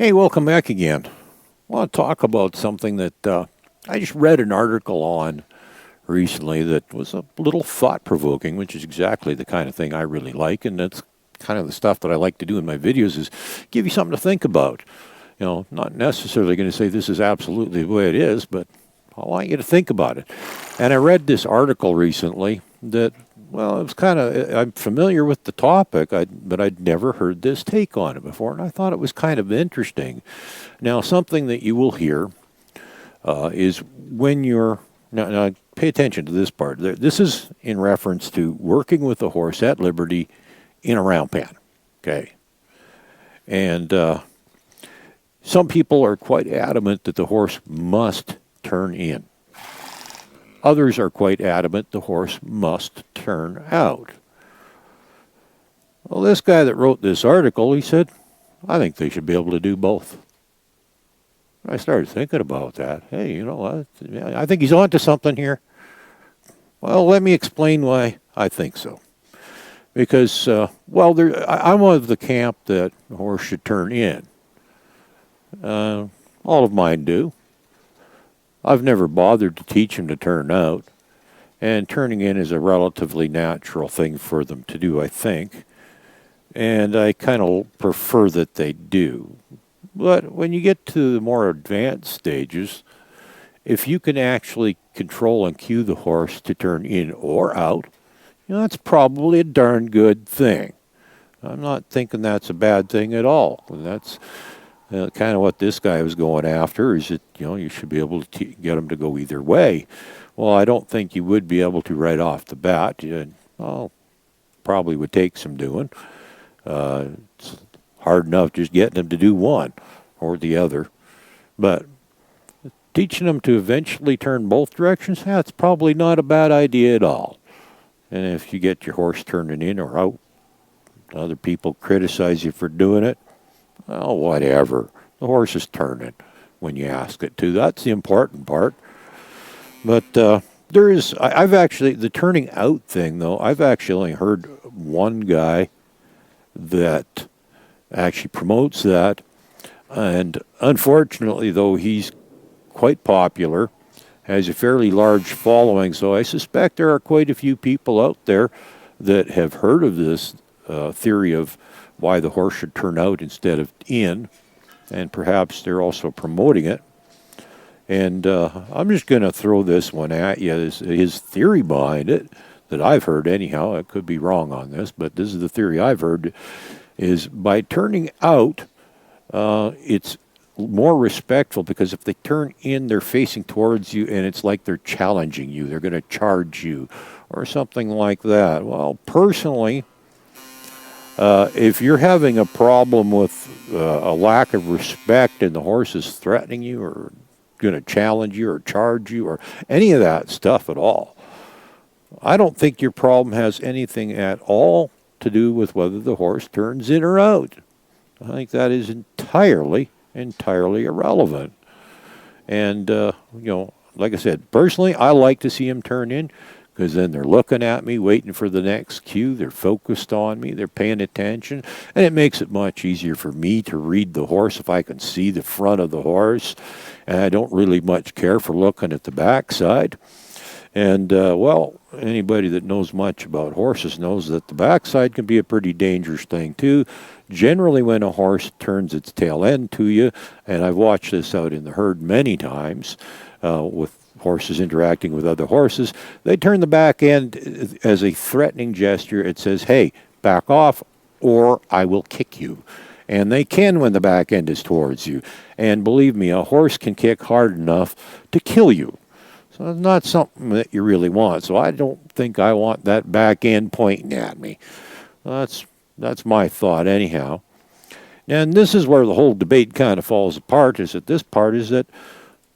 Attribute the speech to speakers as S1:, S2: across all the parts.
S1: Hey, welcome back again. I want to talk about something that I just read an article on recently that was a little thought provoking, which is exactly the kind of thing I really like, and that's kind of the stuff that I like to do in my videos is give you something to think about. You know, not necessarily going to say this is absolutely the way it is, but I want you to think about it. And I read this article recently that, well, it was kind of, I'm familiar with the topic, but I'd never heard this take on it before, and I thought it was kind of interesting. Now, something that you will hear is when you're, now pay attention to this part. This is in reference to working with a horse at liberty in a round pen, okay? And some people are quite adamant that the horse must turn in. Others are quite adamant the horse must turn out. Well, this guy that wrote this article, he said, I think they should be able to do both. I started thinking about that. Hey, you know what? I think he's on to something here. Well, let me explain why I think so. Because, I'm of the camp that the horse should turn in. All of mine do. I've never bothered to teach them to turn out, and turning in is a relatively natural thing for them to do, I think, and I kind of prefer that they do. But when you get to the more advanced stages, if you can actually control and cue the horse to turn in or out, you know, that's probably a darn good thing. I'm not thinking that's a bad thing at all. That's kind of what this guy was going after, is that, you know, you should be able to get them to go either way. Well, I don't think you would be able to right off the bat. Probably would take some doing. It's hard enough just getting them to do one or the other. But teaching them to eventually turn both directions, that's probably not a bad idea at all. And if you get your horse turning in or out, other people criticize you for doing it, well, whatever. The horse is turning when you ask it to. That's the important part. But I've actually, the turning out thing, though, I've actually heard one guy that actually promotes that. And unfortunately, though, he's quite popular, has a fairly large following. So I suspect there are quite a few people out there that have heard of this theory of why the horse should turn out instead of in, and perhaps they're also promoting it. And I'm just going to throw this one at you, his theory behind it, that I've heard anyhow. I could be wrong on this, but this is the theory I've heard, is by turning out, it's more respectful, because if they turn in, they're facing towards you, and it's like they're challenging you. They're going to charge you or something like that. Well, personally, if you're having a problem with a lack of respect and the horse is threatening you or going to challenge you or charge you or any of that stuff at all, I don't think your problem has anything at all to do with whether the horse turns in or out. I think that is entirely irrelevant. And, like I said, personally, I like to see him turn in, because then they're looking at me, waiting for the next cue. They're focused on me. They're paying attention. And it makes it much easier for me to read the horse if I can see the front of the horse. And I don't really much care for looking at the backside. And, anybody that knows much about horses knows that the backside can be a pretty dangerous thing, too. Generally, when a horse turns its tail end to you, and I've watched this out in the herd many times with horses interacting with other horses, they turn the back end as a threatening gesture. It says, hey, back off or I will kick you. And they can when the back end is towards you. And believe me, a horse can kick hard enough to kill you. So it's not something that you really want. So I don't think I want that back end pointing at me. That's my thought anyhow. And this is where the whole debate kind of falls apart, is that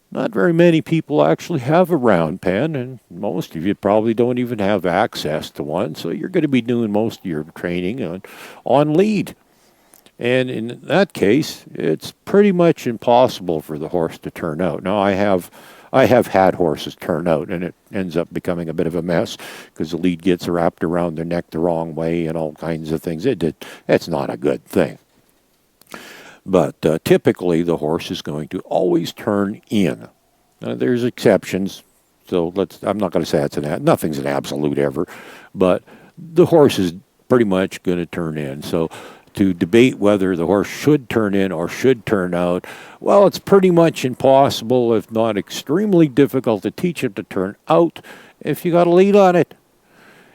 S1: not very many people actually have a round pen, and most of you probably don't even have access to one, so you're going to be doing most of your training on lead. And in that case, it's pretty much impossible for the horse to turn out. Now, I have had horses turn out, and it ends up becoming a bit of a mess, because the lead gets wrapped around their neck the wrong way and all kinds of things. It's not a good thing. But typically, the horse is going to always turn in. Now, there's exceptions, so I'm not going to say nothing's an absolute ever, but the horse is pretty much going to turn in. So to debate whether the horse should turn in or should turn out, well, it's pretty much impossible, if not extremely difficult, to teach him to turn out if you got a lead on it.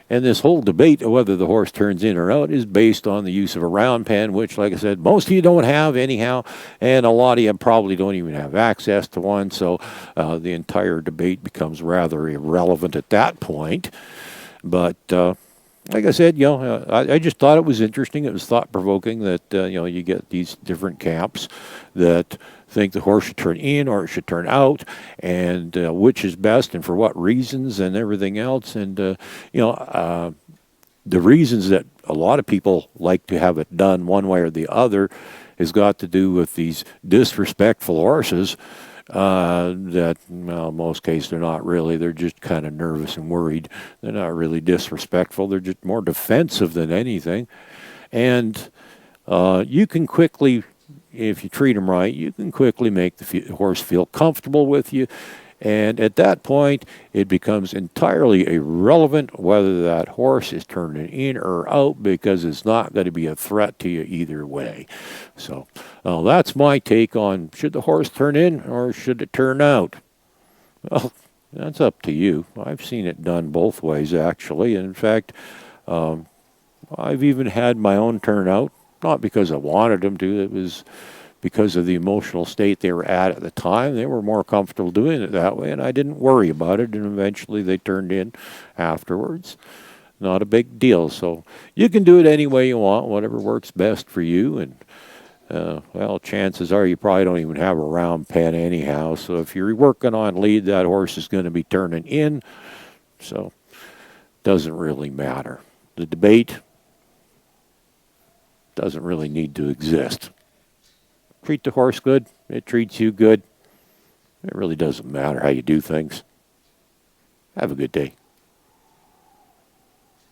S1: And this whole debate of whether the horse turns in or out is based on the use of a round pen, which, like I said, most of you don't have anyhow, and a lot of you probably don't even have access to one, so the entire debate becomes rather irrelevant at that point. But like I said, I just thought it was interesting. It was thought-provoking that, you get these different camps that think the horse should turn in or it should turn out, and which is best and for what reasons and everything else. And, the reasons that a lot of people like to have it done one way or the other has got to do with these disrespectful horses that, well, in most cases, they're not really. They're just kind of nervous and worried. They're not really disrespectful. They're just more defensive than anything. And you can quickly, if you treat them right, you can quickly make the horse feel comfortable with you. And at that point, it becomes entirely irrelevant whether that horse is turning in or out, because it's not going to be a threat to you either way. So that's my take on, should the horse turn in or should it turn out? Well, that's up to you. I've seen it done both ways, actually. And in fact, I've even had my own turn out, not because I wanted them to. It was because of the emotional state they were at the time. They were more comfortable doing it that way, and I didn't worry about it, and eventually they turned in afterwards. Not a big deal. So you can do it any way you want, whatever works best for you. And, well, chances are you probably don't even have a round pen anyhow. So if you're working on lead, that horse is going to be turning in. So it doesn't really matter. The debate doesn't really need to exist. Treat the horse good, it treats you good. It really doesn't matter how you do things. Have a good day.